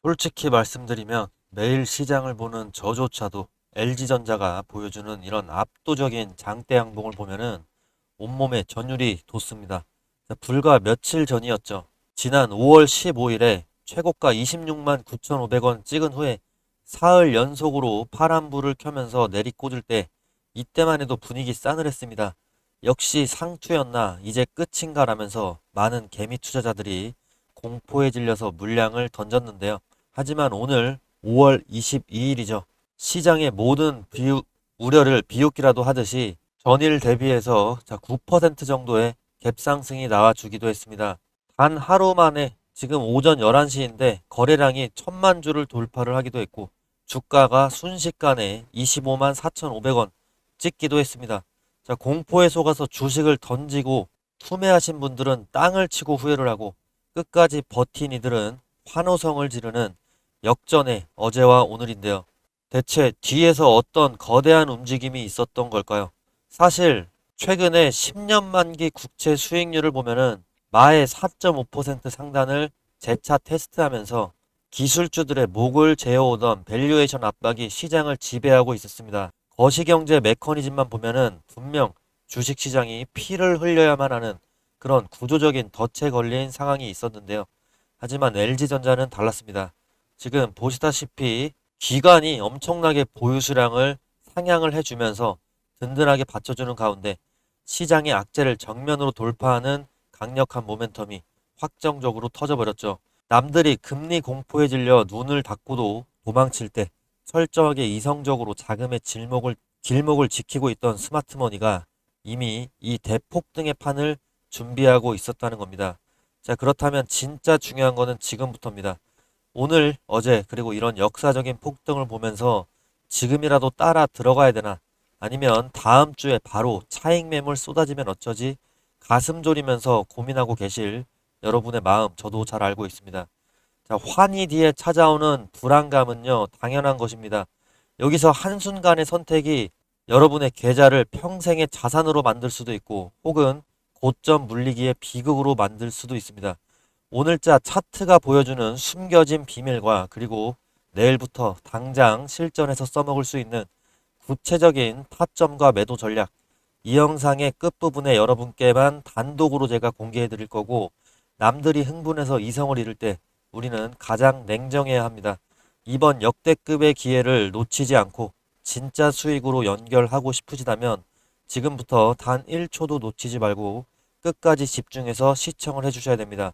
솔직히 말씀드리면 매일 시장을 보는 저조차도 LG전자가 보여주는 이런 압도적인 장대 양봉을 보면은 온몸에 전율이 돋습니다. 불과 며칠 전이었죠. 지난 5월 15일에 최고가 26만 9,500원 찍은 후에 사흘 연속으로 파란불을 켜면서 내리꽂을 때 이때만 해도 분위기 싸늘했습니다. 역시 상투였나 이제 끝인가 라면서 많은 개미 투자자들이 공포에 질려서 물량을 던졌는데요. 하지만 오늘 5월 22일이죠. 시장의 모든 우려를 비웃기라도 하듯이 전일 대비해서 9% 정도의 갭상승이 나와주기도 했습니다. 단 하루 만에 지금 오전 11시인데 거래량이 1000만 주를 돌파를 하기도 했고 주가가 순식간에 25만 4,500원 찍기도 했습니다. 공포에 속아서 주식을 던지고 투매하신 분들은 땅을 치고 후회를 하고 끝까지 버틴 이들은 환호성을 지르는 역전의 어제와 오늘인데요. 대체 뒤에서 어떤 거대한 움직임이 있었던 걸까요? 사실 최근에 10년 만기 국채 수익률을 보면은 마의 4.5% 상단을 재차 테스트하면서 기술주들의 목을 재어오던 밸류에이션 압박이 시장을 지배하고 있었습니다. 거시경제 메커니즘만 보면은 분명 주식시장이 피를 흘려야만 하는 그런 구조적인 덫에 걸린 상황이 있었는데요. 하지만 LG전자는 달랐습니다. 지금 보시다시피 기관이 엄청나게 보유 수량을 상향을 해주면서 든든하게 받쳐주는 가운데 시장의 악재를 정면으로 돌파하는 강력한 모멘텀이 확정적으로 터져버렸죠. 남들이 금리 공포에 질려 눈을 닫고도 도망칠 때 철저하게 이성적으로 자금의 길목을 지키고 있던 스마트머니가 이미 이 대폭등의 판을 준비하고 있었다는 겁니다. 자, 그렇다면 진짜 중요한 거는 지금부터입니다. 오늘, 어제, 그리고 이런 역사적인 폭등을 보면서 지금이라도 따라 들어가야 되나? 아니면 다음 주에 바로 차익 매물 쏟아지면 어쩌지? 가슴 졸이면서 고민하고 계실 여러분의 마음 저도 잘 알고 있습니다. 자, 환희 뒤에 찾아오는 불안감은요, 당연한 것입니다. 여기서 한순간의 선택이 여러분의 계좌를 평생의 자산으로 만들 수도 있고, 혹은 고점 물리기의 비극으로 만들 수도 있습니다. 오늘자 차트가 보여주는 숨겨진 비밀과 그리고 내일부터 당장 실전에서 써먹을 수 있는 구체적인 타점과 매도 전략, 이 영상의 끝부분에 여러분께만 단독으로 제가 공개해 드릴 거고, 남들이 흥분해서 이성을 잃을 때 우리는 가장 냉정해야 합니다. 이번 역대급의 기회를 놓치지 않고 진짜 수익으로 연결하고 싶으시다면 지금부터 단 1초도 놓치지 말고 끝까지 집중해서 시청을 해주셔야 됩니다.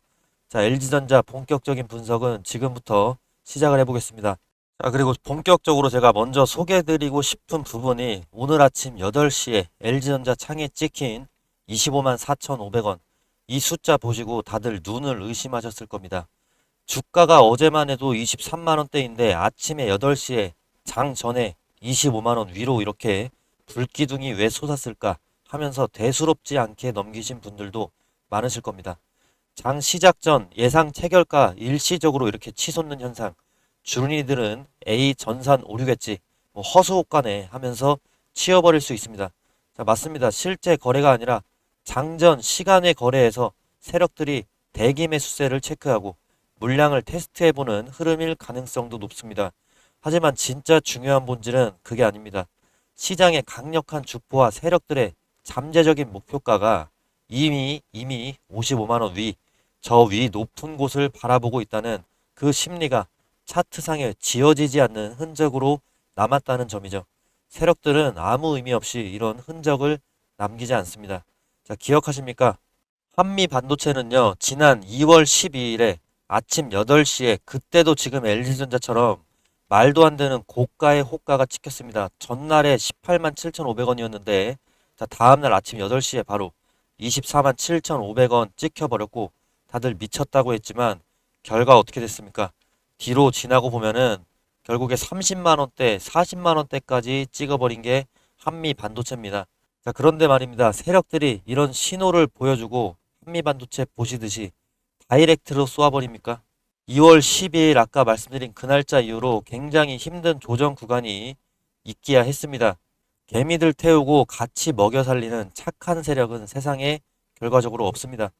자, LG전자 본격적인 분석은 지금부터 시작을 해보겠습니다. 자, 그리고 본격적으로 제가 먼저 소개해드리고 싶은 부분이 오늘 아침 8시에 LG전자 창에 찍힌 25만 4,500원. 이 숫자 보시고 다들 눈을 의심하셨을 겁니다. 주가가 어제만 해도 23만원대인데 아침에 8시에 장 전에 25만원 위로 이렇게 불기둥이 왜 솟았을까 하면서 대수롭지 않게 넘기신 분들도 많으실 겁니다. 장 시작 전 예상 체결가 일시적으로 이렇게 치솟는 현상. 주린이들은 A 전산 오류겠지, 뭐 허수옥가네 하면서 치워버릴 수 있습니다. 자, 맞습니다. 실제 거래가 아니라 장전 시간의 거래에서 세력들이 대기 매수세를 체크하고 물량을 테스트해보는 흐름일 가능성도 높습니다. 하지만 진짜 중요한 본질은 그게 아닙니다. 시장의 강력한 주포와 세력들의 잠재적인 목표가가 이미 55만원 위, 저 위 높은 곳을 바라보고 있다는 그 심리가 차트상에 지워지지 않는 흔적으로 남았다는 점이죠. 세력들은 아무 의미 없이 이런 흔적을 남기지 않습니다. 자, 기억하십니까? 한미 반도체는요, 지난 2월 12일에 아침 8시에 그때도 지금 LG전자처럼 말도 안 되는 고가의 호가가 찍혔습니다. 전날에 18만 7,500원이었는데, 자, 다음날 아침 8시에 바로 24만 7,500원 찍혀버렸고, 다들 미쳤다고 했지만, 결과 어떻게 됐습니까? 뒤로 지나고 보면은 결국에 30만원대, 40만원대까지 찍어버린 게 한미 반도체입니다. 자, 그런데 말입니다. 세력들이 이런 신호를 보여주고 한미 반도체 보시듯이 다이렉트로 쏘아버립니까? 2월 12일 아까 말씀드린 그 날짜 이후로 굉장히 힘든 조정 구간이 있기야 했습니다. 개미들 태우고 같이 먹여 살리는 착한 세력은 세상에 결과적으로 없습니다.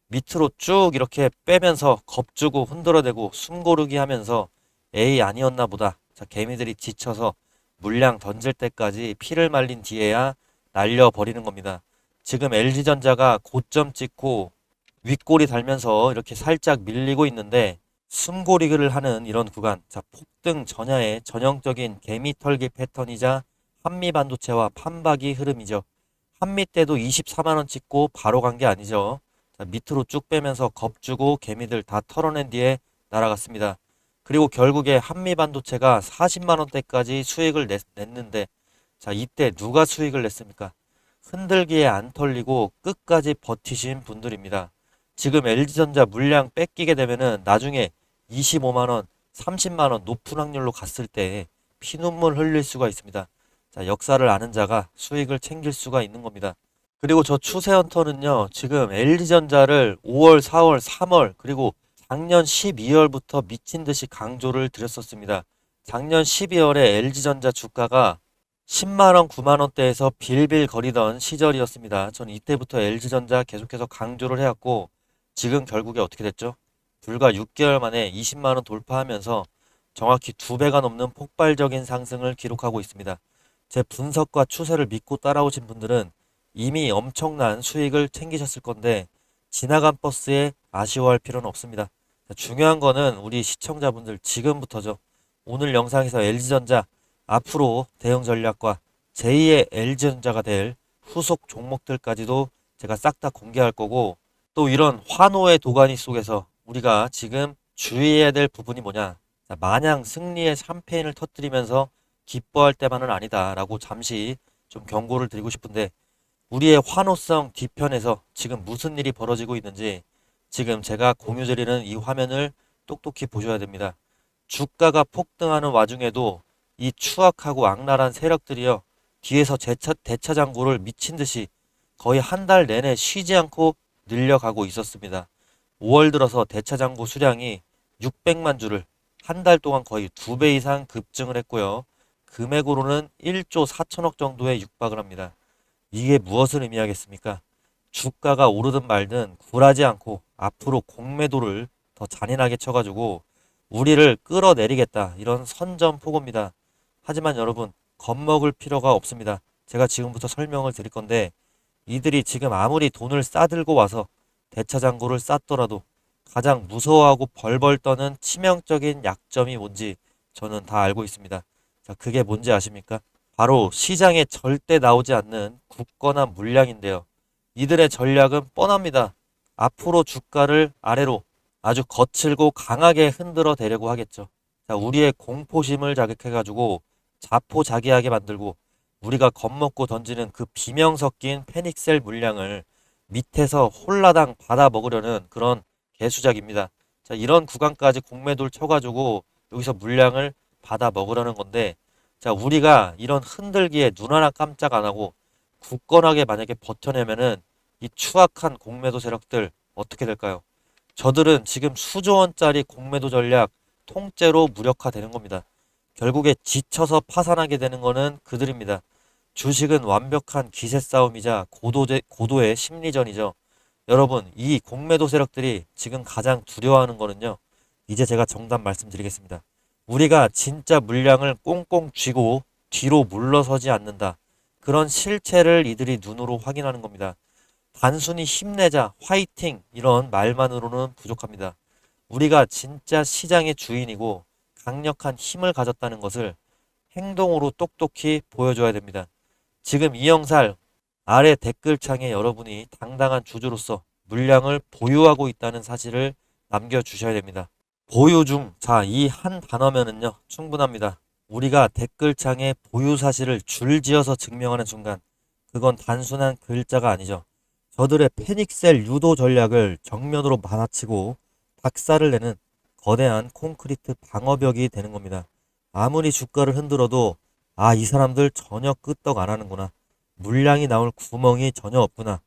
밑으로 쭉 이렇게 빼면서 겁주고 흔들어대고 숨고르기 하면서 에이 아니었나 보다. 자, 개미들이 지쳐서 물량 던질 때까지 피를 말린 뒤에야 날려버리는 겁니다. 지금 LG전자가 고점 찍고 윗골이 달면서 이렇게 살짝 밀리고 있는데 숨고리를 하는 이런 구간. 자, 폭등 전야의 전형적인 개미 털기 패턴이자 한미 반도체와 판박이 흐름이죠. 한미 때도 24만 원 찍고 바로 간 게 아니죠. 자, 밑으로 쭉 빼면서 겁주고 개미들 다 털어낸 뒤에 날아갔습니다. 그리고 결국에 한미 반도체가 40만 원대까지 수익을 냈는데 자, 이때 누가 수익을 냈습니까? 흔들기에 안 털리고 끝까지 버티신 분들입니다. 지금 LG전자 물량 뺏기게 되면은 나중에 25만 원, 30만 원 높은 확률로 갔을 때 피눈물 흘릴 수가 있습니다. 자, 역사를 아는 자가 수익을 챙길 수가 있는 겁니다. 그리고 저 추세 헌터는요, 지금 LG전자를 5월, 4월, 3월, 그리고 작년 12월부터 미친 듯이 강조를 드렸었습니다. 작년 12월에 LG전자 주가가 10만 원, 9만 원대에서 빌빌 거리던 시절이었습니다. 저는 이때부터 LG전자 계속해서 강조를 해왔고, 지금 결국에 어떻게 됐죠? 불과 6개월 만에 20만 원 돌파하면서 정확히 2배가 넘는 폭발적인 상승을 기록하고 있습니다. 제 분석과 추세를 믿고 따라오신 분들은 이미 엄청난 수익을 챙기셨을 건데 지나간 버스에 아쉬워할 필요는 없습니다. 중요한 거는 우리 시청자분들 지금부터죠. 오늘 영상에서 LG전자 앞으로 대응 전략과 제2의 LG전자가 될 후속 종목들까지도 제가 싹 다 공개할 거고 또 이런 환호의 도가니 속에서 우리가 지금 주의해야 될 부분이 뭐냐. 자, 마냥 승리의 샴페인을 터뜨리면서 기뻐할 때만은 아니다라고 잠시 좀 경고를 드리고 싶은데 우리의 환호성 뒤편에서 지금 무슨 일이 벌어지고 있는지 지금 제가 공유드리는 이 화면을 똑똑히 보셔야 됩니다. 주가가 폭등하는 와중에도 이 추악하고 악랄한 세력들이요. 뒤에서 대차장구를 미친 듯이 거의 한 달 내내 쉬지 않고 늘려가고 있었습니다. 5월 들어서 대차장구 수량이 600만 주를 한 달 동안 거의 2배 이상 급증을 했고요. 금액으로는 1조 4천억 정도에 육박을 합니다. 이게 무엇을 의미하겠습니까? 주가가 오르든 말든 굴하지 않고 앞으로 공매도를 더 잔인하게 쳐가지고 우리를 끌어내리겠다. 이런 선전포고입니다. 하지만 여러분, 겁먹을 필요가 없습니다. 제가 지금부터 설명을 드릴 건데 이들이 지금 아무리 돈을 싸들고 와서 대차장구를 쌌더라도 가장 무서워하고 벌벌 떠는 치명적인 약점이 뭔지 저는 다 알고 있습니다. 자, 그게 뭔지 아십니까? 바로 시장에 절대 나오지 않는 굳건한 물량인데요. 이들의 전략은 뻔합니다. 앞으로 주가를 아래로 아주 거칠고 강하게 흔들어 대려고 하겠죠. 자, 우리의 공포심을 자극해가지고 자포자기하게 만들고 우리가 겁먹고 던지는 그 비명 섞인 패닉셀 물량을 밑에서 홀라당 받아 먹으려는 그런 개수작입니다. 자, 이런 구간까지 공매도를 쳐가지고 여기서 물량을 받아 먹으려는 건데 자, 우리가 이런 흔들기에 눈 하나 깜짝 안 하고 굳건하게 만약에 버텨내면은 이 추악한 공매도 세력들 어떻게 될까요? 저들은 지금 수조 원짜리 공매도 전략 통째로 무력화되는 겁니다. 결국에 지쳐서 파산하게 되는 거는 그들입니다. 주식은 완벽한 기세 싸움이자 고도의 심리전이죠. 여러분, 이 공매도 세력들이 지금 가장 두려워하는 거는요. 이제 제가 정답 말씀드리겠습니다. 우리가 진짜 물량을 꽁꽁 쥐고 뒤로 물러서지 않는다. 그런 실체를 이들이 눈으로 확인하는 겁니다. 단순히 힘내자, 화이팅 이런 말만으로는 부족합니다. 우리가 진짜 시장의 주인이고 강력한 힘을 가졌다는 것을 행동으로 똑똑히 보여줘야 됩니다. 지금 이 영상 아래 댓글창에 여러분이 당당한 주주로서 물량을 보유하고 있다는 사실을 남겨주셔야 됩니다. 보유 중, 자, 이 한 단어면은요, 충분합니다. 우리가 댓글창에 보유 사실을 줄지어서 증명하는 순간, 그건 단순한 글자가 아니죠. 저들의 패닉셀 유도 전략을 정면으로 받아치고 박살을 내는 거대한 콘크리트 방어벽이 되는 겁니다. 아무리 주가를 흔들어도, 아, 이 사람들 전혀 끄떡 안 하는구나. 물량이 나올 구멍이 전혀 없구나.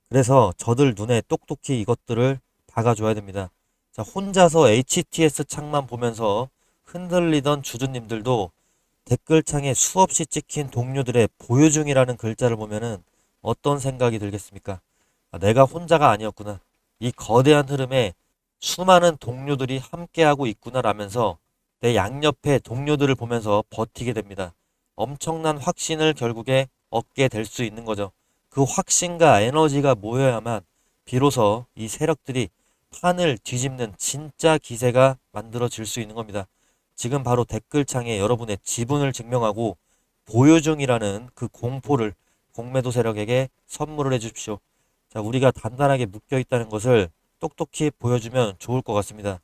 그래서 저들 눈에 똑똑히 이것들을 박아줘야 됩니다. 자, 혼자서 HTS 창만 보면서 흔들리던 주주님들도 댓글창에 수없이 찍힌 동료들의 보유 중이라는 글자를 보면은 어떤 생각이 들겠습니까? 아, 내가 혼자가 아니었구나. 이 거대한 흐름에 수많은 동료들이 함께하고 있구나라면서 내 양옆의 동료들을 보면서 버티게 됩니다. 엄청난 확신을 결국에 얻게 될 수 있는 거죠. 그 확신과 에너지가 모여야만 비로소 이 세력들이 판을 뒤집는 진짜 기세가 만들어질 수 있는 겁니다. 지금 바로 댓글창에 여러분의 지분을 증명하고 보유 중이라는 그 공포를 공매도 세력에게 선물을 해주십시오. 자, 우리가 단단하게 묶여 있다는 것을 똑똑히 보여주면 좋을 것 같습니다.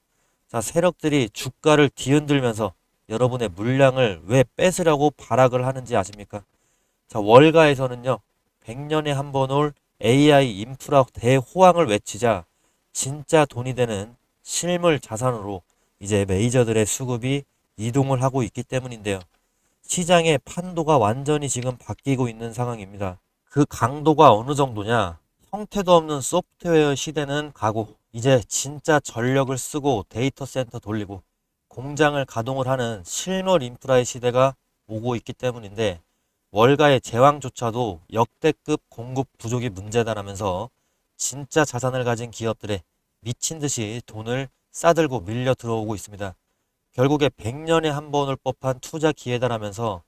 자, 세력들이 주가를 뒤흔들면서 여러분의 물량을 왜 뺏으려고 발악을 하는지 아십니까? 자, 월가에서는요, 100년에 한 번 올 AI 인프라 대호황을 외치자 진짜 돈이 되는 실물 자산으로 이제 메이저들의 수급이 이동을 하고 있기 때문인데요. 시장의 판도가 완전히 지금 바뀌고 있는 상황입니다. 그 강도가 어느 정도냐? 형태도 없는 소프트웨어 시대는 가고 이제 진짜 전력을 쓰고 데이터 센터 돌리고 공장을 가동을 하는 실물 인프라의 시대가 오고 있기 때문인데 월가의 제왕조차도 역대급 공급 부족이 문제다라면서 진짜 자산을 가진 기업들의 미친 듯이 돈을 싸들고 밀려 들어오고 있습니다. 결국에 100년에 한 번 올 법한 투자 기회다라면서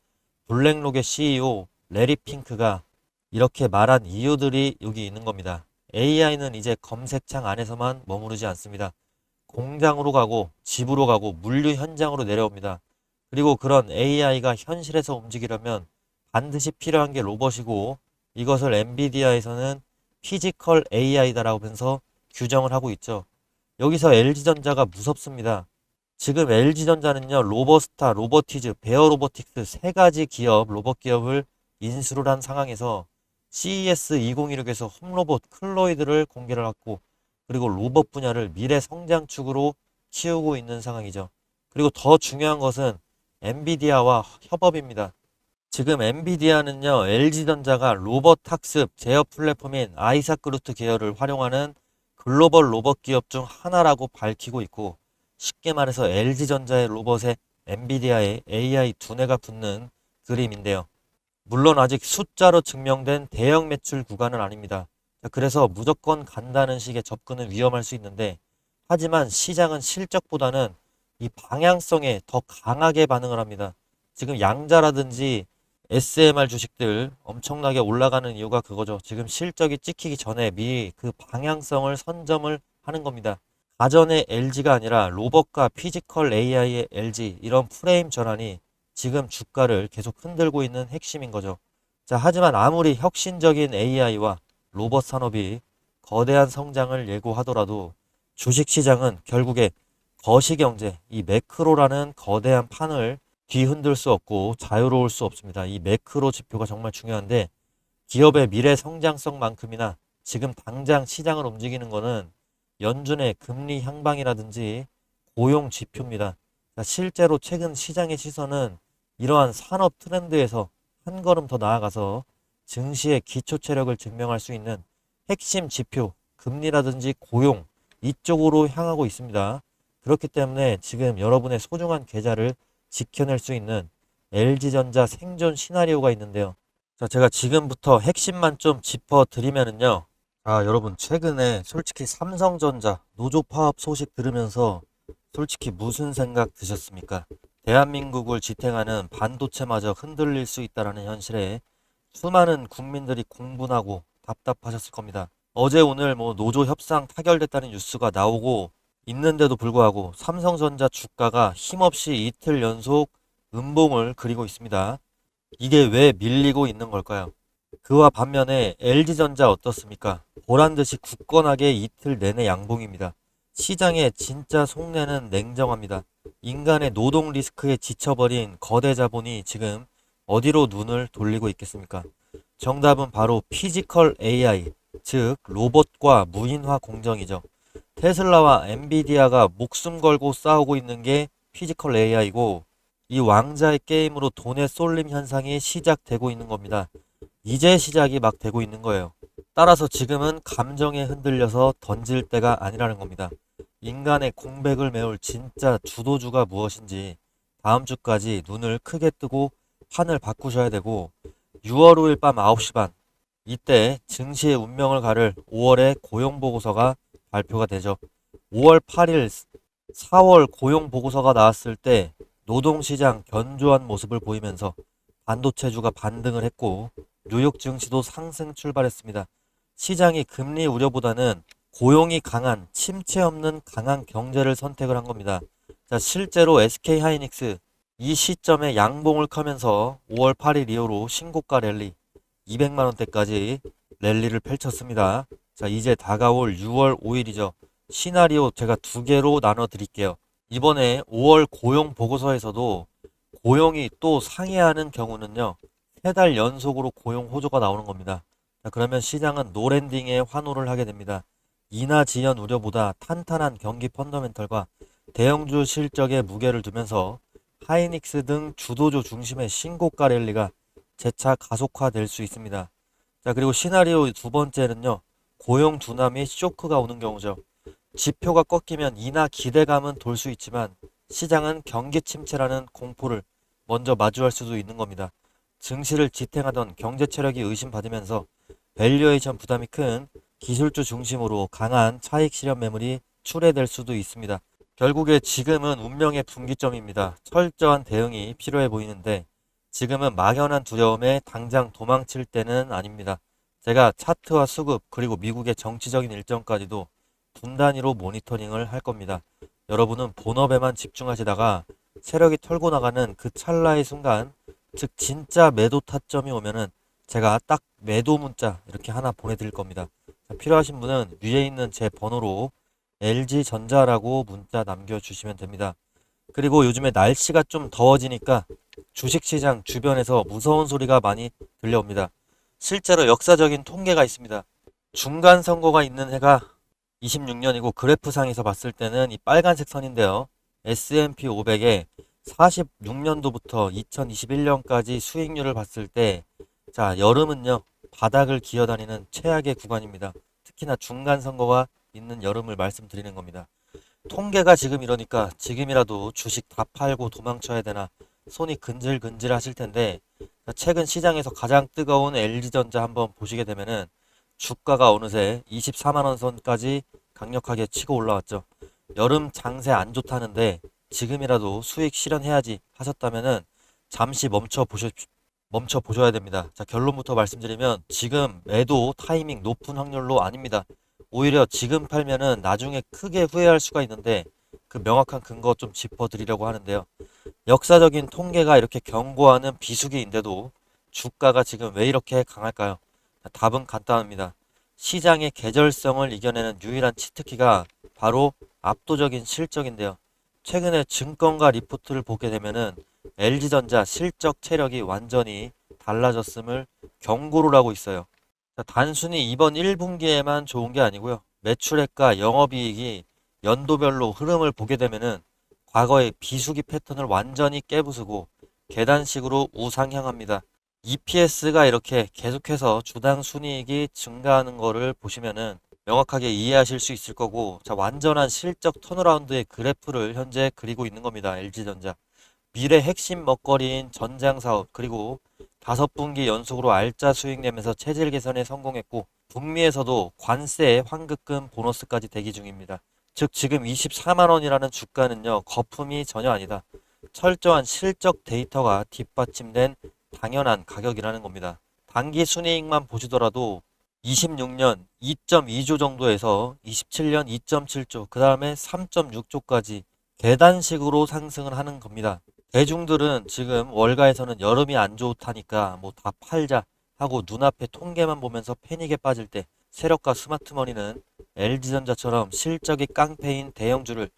블랙록의 CEO 레리 핑크가 이렇게 말한 이유들이 여기 있는 겁니다. AI는 이제 검색창 안에서만 머무르지 않습니다. 공장으로 가고 집으로 가고 물류 현장으로 내려옵니다. 그리고 그런 AI가 현실에서 움직이려면 반드시 필요한 게 로봇이고 이것을 엔비디아에서는 피지컬 AI다라고 하면서 규정을 하고 있죠. 여기서 LG전자가 무섭습니다. 지금 LG전자는요, 로버스타, 로보티즈, 베어로보틱스 세 가지 기업, 로봇 기업을 인수를 한 상황에서 CES 2016에서 홈로봇 클로이드를 공개를 했고, 그리고 로봇 분야를 미래 성장축으로 키우고 있는 상황이죠. 그리고 더 중요한 것은 엔비디아와 협업입니다. 지금 엔비디아는요, LG전자가 로봇 학습 제어 플랫폼인 아이사크루트 계열을 활용하는 글로벌 로봇 기업 중 하나라고 밝히고 있고, 쉽게 말해서 LG전자의 로봇에 엔비디아의 AI 두뇌가 붙는 그림인데요. 물론 아직 숫자로 증명된 대형 매출 구간은 아닙니다. 그래서 무조건 간다는 식의 접근은 위험할 수 있는데, 하지만 시장은 실적보다는 이 방향성에 더 강하게 반응을 합니다. 지금 양자라든지 SMR 주식들 엄청나게 올라가는 이유가 그거죠. 지금 실적이 찍히기 전에 미리 그 방향성을 선점을 하는 겁니다. 가전의 LG가 아니라 로봇과 피지컬 AI의 LG 이런 프레임 전환이 지금 주가를 계속 흔들고 있는 핵심인 거죠. 자, 하지만 아무리 혁신적인 AI와 로봇 산업이 거대한 성장을 예고하더라도 주식시장은 결국에 거시경제, 이 매크로라는 거대한 판을 뒤흔들 수 없고 자유로울 수 없습니다. 이 매크로 지표가 정말 중요한데 기업의 미래 성장성만큼이나 지금 당장 시장을 움직이는 거는 연준의 금리 향방이라든지 고용 지표입니다. 실제로 최근 시장의 시선은 이러한 산업 트렌드에서 한 걸음 더 나아가서 증시의 기초 체력을 증명할 수 있는 핵심 지표, 금리라든지 고용 이쪽으로 향하고 있습니다. 그렇기 때문에 지금 여러분의 소중한 계좌를 지켜낼 수 있는 LG전자 생존 시나리오가 있는데요. 자, 제가 지금부터 핵심만 좀 짚어드리면은요. 자, 여러분 최근에 솔직히 삼성전자 노조 파업 소식 들으면서 솔직히 무슨 생각 드셨습니까? 대한민국을 지탱하는 반도체마저 흔들릴 수 있다는 현실에 수많은 국민들이 공분하고 답답하셨을 겁니다. 어제 오늘 뭐 노조 협상 타결됐다는 뉴스가 나오고 있는데도 불구하고 삼성전자 주가가 힘없이 이틀 연속 음봉을 그리고 있습니다. 이게 왜 밀리고 있는 걸까요? 그와 반면에 LG전자 어떻습니까? 보란듯이 굳건하게 이틀 내내 양봉입니다. 시장의 진짜 속내는 냉정합니다. 인간의 노동 리스크에 지쳐버린 거대 자본이 지금 어디로 눈을 돌리고 있겠습니까? 정답은 바로 피지컬 AI, 즉 로봇과 무인화 공정이죠. 테슬라와 엔비디아가 목숨 걸고 싸우고 있는 게 피지컬 AI고 이 왕자의 게임으로 돈의 쏠림 현상이 시작되고 있는 겁니다. 이제 시작이 막 되고 있는 거예요. 따라서 지금은 감정에 흔들려서 던질 때가 아니라는 겁니다. 인간의 공백을 메울 진짜 주도주가 무엇인지 다음 주까지 눈을 크게 뜨고 판을 바꾸셔야 되고 6월 5일 밤 9시 반 이때 증시의 운명을 가를 5월의 고용보고서가 발표가 되죠. 5월 8일 4월 고용보고서가 나왔을 때 노동시장 견조한 모습을 보이면서 반도체주가 반등을 했고 뉴욕 증시도 상승 출발했습니다. 시장이 금리 우려보다는 고용이 강한 침체 없는 강한 경제를 선택을 한 겁니다. 자, 실제로 SK 하이닉스 이 시점에 양봉을 커면서 5월 8일 이후로 신고가 랠리 200만 원대까지 랠리를 펼쳤습니다. 자, 이제 다가올 6월 5일이죠. 시나리오 제가 두 개로 나눠 드릴게요. 이번에 5월 고용 보고서에서도 고용이 또 상회하는 경우는요, 3달 연속으로 고용 호조가 나오는 겁니다. 자, 그러면 시장은 노랜딩에 환호를 하게 됩니다. 인하 지연 우려보다 탄탄한 경기 펀더멘털과 대형주 실적에 무게를 두면서 하이닉스 등 주도주 중심의 신고가 랠리가 재차 가속화될 수 있습니다. 자, 그리고 시나리오 두 번째는요, 고용 둔화 및 쇼크가 오는 경우죠. 지표가 꺾이면 인하 기대감은 돌 수 있지만 시장은 경기 침체라는 공포를 먼저 마주할 수도 있는 겁니다. 증시를 지탱하던 경제 체력이 의심받으면서 밸류에이션 부담이 큰 기술주 중심으로 강한 차익 실현 매물이 출회될 수도 있습니다. 결국에 지금은 운명의 분기점입니다. 철저한 대응이 필요해 보이는데 지금은 막연한 두려움에 당장 도망칠 때는 아닙니다. 제가 차트와 수급 그리고 미국의 정치적인 일정까지도 분 단위로 모니터링을 할 겁니다. 여러분은 본업에만 집중하시다가 세력이 털고 나가는 그 찰나의 순간, 즉 진짜 매도 타점이 오면은 제가 딱 매도 문자 이렇게 하나 보내드릴 겁니다. 자, 필요하신 분은 위에 있는 제 번호로 LG전자라고 문자 남겨주시면 됩니다. 그리고 요즘에 날씨가 좀 더워지니까 주식시장 주변에서 무서운 소리가 많이 들려옵니다. 실제로 역사적인 통계가 있습니다. 중간 선거가 있는 해가 26년이고 그래프상에서 봤을 때는 이 빨간색 선인데요. S&P 500에 46년도부터 2021년까지 수익률을 봤을 때, 자, 여름은요, 바닥을 기어다니는 최악의 구간입니다. 특히나 중간 선거가 있는 여름을 말씀드리는 겁니다. 통계가 지금 이러니까 지금이라도 주식 다 팔고 도망쳐야 되나 손이 근질근질 하실 텐데, 최근 시장에서 가장 뜨거운 LG전자 한번 보시게 되면은 주가가 어느새 24만 원 선까지 강력하게 치고 올라왔죠. 여름 장세 안 좋다는데 지금이라도 수익 실현해야지 하셨다면은 잠시 멈춰 보셔야 됩니다. 자, 결론부터 말씀드리면 지금 매도 타이밍 높은 확률로 아닙니다. 오히려 지금 팔면은 나중에 크게 후회할 수가 있는데 그 명확한 근거 좀 짚어드리려고 하는데요. 역사적인 통계가 이렇게 경고하는 비수기인데도 주가가 지금 왜 이렇게 강할까요? 답은 간단합니다. 시장의 계절성을 이겨내는 유일한 치트키가 바로 압도적인 실적인데요. 최근에 증권가 리포트를 보게 되면은 LG전자 실적 체력이 완전히 달라졌음을 경고를 하고 있어요. 단순히 이번 1분기에만 좋은 게 아니고요. 매출액과 영업이익이 연도별로 흐름을 보게 되면은 과거의 비수기 패턴을 완전히 깨부수고 계단식으로 우상향합니다. EPS가 이렇게 계속해서 주당 순이익이 증가하는 거를 보시면은 명확하게 이해하실 수 있을 거고, 자, 완전한 실적 턴어라운드의 그래프를 현재 그리고 있는 겁니다. LG전자. 미래 핵심 먹거리인 전장 사업, 그리고 5분기 연속으로 알짜 수익 내면서 체질 개선에 성공했고, 북미에서도 관세, 환급금, 보너스까지 대기 중입니다. 즉, 지금 24만 원이라는 주가는요, 거품이 전혀 아니다. 철저한 실적 데이터가 뒷받침된 당연한 가격이라는 겁니다. 단기 순이익만 보시더라도 26년 2.2조 정도에서 27년 2.7조, 그 다음에 3.6조까지 계단식으로 상승을 하는 겁니다. 대중들은 지금 월가에서는 여름이 안 좋다니까 뭐 다 팔자 하고 눈앞에 통계만 보면서 패닉에 빠질 때 세력과 스마트머니는 LG전자처럼 실적이 깡패인 대형주를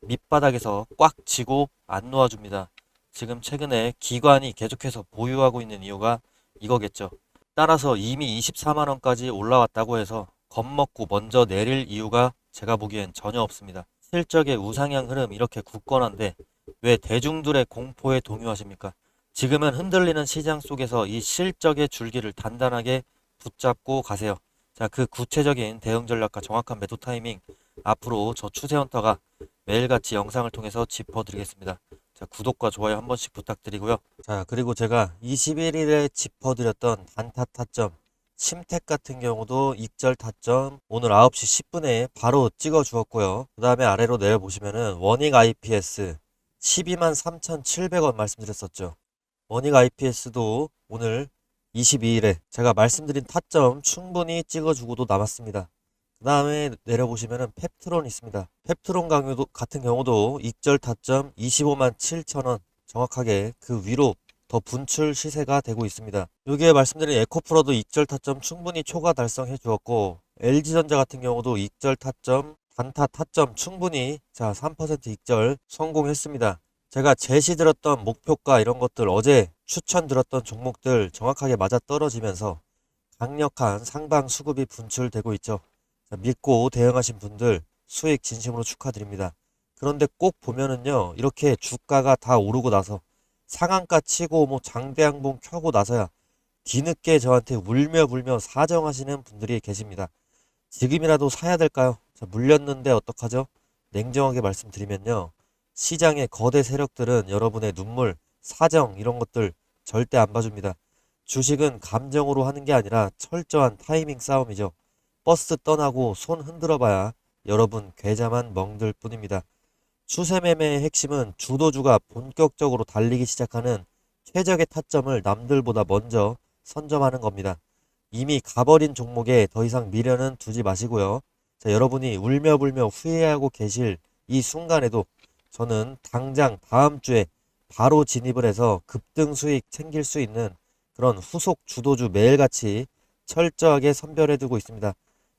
밑바닥에서 꽉 쥐고 안 놓아줍니다. 지금 최근에 기관이 계속해서 보유하고 있는 이유가 이거겠죠. 따라서 이미 24만 원까지 올라왔다고 해서 겁먹고 먼저 내릴 이유가 제가 보기엔 전혀 없습니다. 실적의 우상향 흐름 이렇게 굳건한데 왜 대중들의 공포에 동요하십니까? 지금은 흔들리는 시장 속에서 이 실적의 줄기를 단단하게 붙잡고 가세요. 자, 그 구체적인 대응 전략과 정확한 매도 타이밍 앞으로 저 추세헌터가 매일같이 영상을 통해서 짚어드리겠습니다. 자, 구독과 좋아요 한 번씩 부탁드리고요. 자, 그리고 제가 21일에 짚어드렸던 단타 타점, 심택 같은 경우도 익절 타점 오늘 9시 10분에 바로 찍어 주었고요. 그 다음에 아래로 내려보시면은 워닝 IPS, 123,700원 말씀드렸었죠. 원익 IPS도 오늘 22일에 제가 말씀드린 타점 충분히 찍어주고도 남았습니다. 그 다음에 내려보시면은 펩트론 있습니다. 펩트론 강요도 같은 경우도 익절 타점 25만 7천원 정확하게 그 위로 더 분출 시세가 되고 있습니다. 여기에 말씀드린 에코프로도 익절 타점 충분히 초과 달성해 주었고, LG전자 같은 경우도 익절 타점 단타 타점 충분히 3% 익절 성공했습니다. 제가 제시드렸던 목표가 이런 것들 어제 추천드렸던 종목들 정확하게 맞아 떨어지면서 강력한 상방 수급이 분출되고 있죠. 믿고 대응하신 분들 수익 진심으로 축하드립니다. 그런데 꼭 보면은요, 이렇게 주가가 다 오르고 나서 상한가 치고 장대양봉 켜고 나서야 뒤늦게 저한테 울며불며 사정하시는 분들이 계십니다. 지금이라도 사야 될까요? 물렸는데 어떡하죠? 냉정하게 말씀드리면요, 시장의 거대 세력들은 여러분의 눈물, 사정 이런 것들 절대 안 봐줍니다. 주식은 감정으로 하는 게 아니라 철저한 타이밍 싸움이죠. 버스 떠나고 손 흔들어 봐야 여러분 계좌만 멍들 뿐입니다. 추세 매매의 핵심은 주도주가 본격적으로 달리기 시작하는 최적의 타점을 남들보다 먼저 선점하는 겁니다. 이미 가버린 종목에 더 이상 미련은 두지 마시고요. 여러분이 울며불며 후회하고 계실 이 순간에도 저는 당장 다음 주에 바로 진입을 해서 급등 수익 챙길 수 있는 그런 후속 주도주 매일같이 철저하게 선별해두고 있습니다.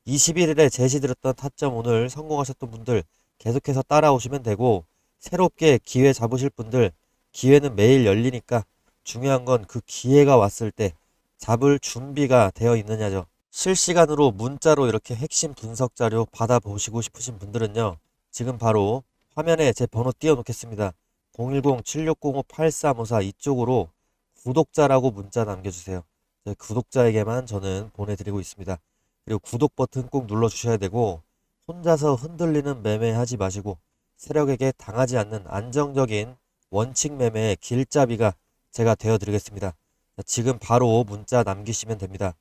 21일에 제시드렸던 타점 오늘 성공하셨던 분들 계속해서 따라오시면 되고, 새롭게 기회 잡으실 분들 기회는 매일 열리니까 중요한 건 그 기회가 왔을 때 잡을 준비가 되어 있느냐죠. 실시간으로 문자로 이렇게 핵심 분석 자료 받아보시고 싶으신 분들은요, 지금 바로 화면에 제 번호 띄워놓겠습니다. 010-7605-8354 이쪽으로 구독자라고 문자 남겨주세요. 구독자에게만 저는 보내드리고 있습니다. 그리고 구독 버튼 꼭 눌러주셔야 되고, 혼자서 흔들리는 매매 하지 마시고 세력에게 당하지 않는 안정적인 원칙 매매의 길잡이가 제가 되어드리겠습니다. 지금 바로 문자 남기시면 됩니다.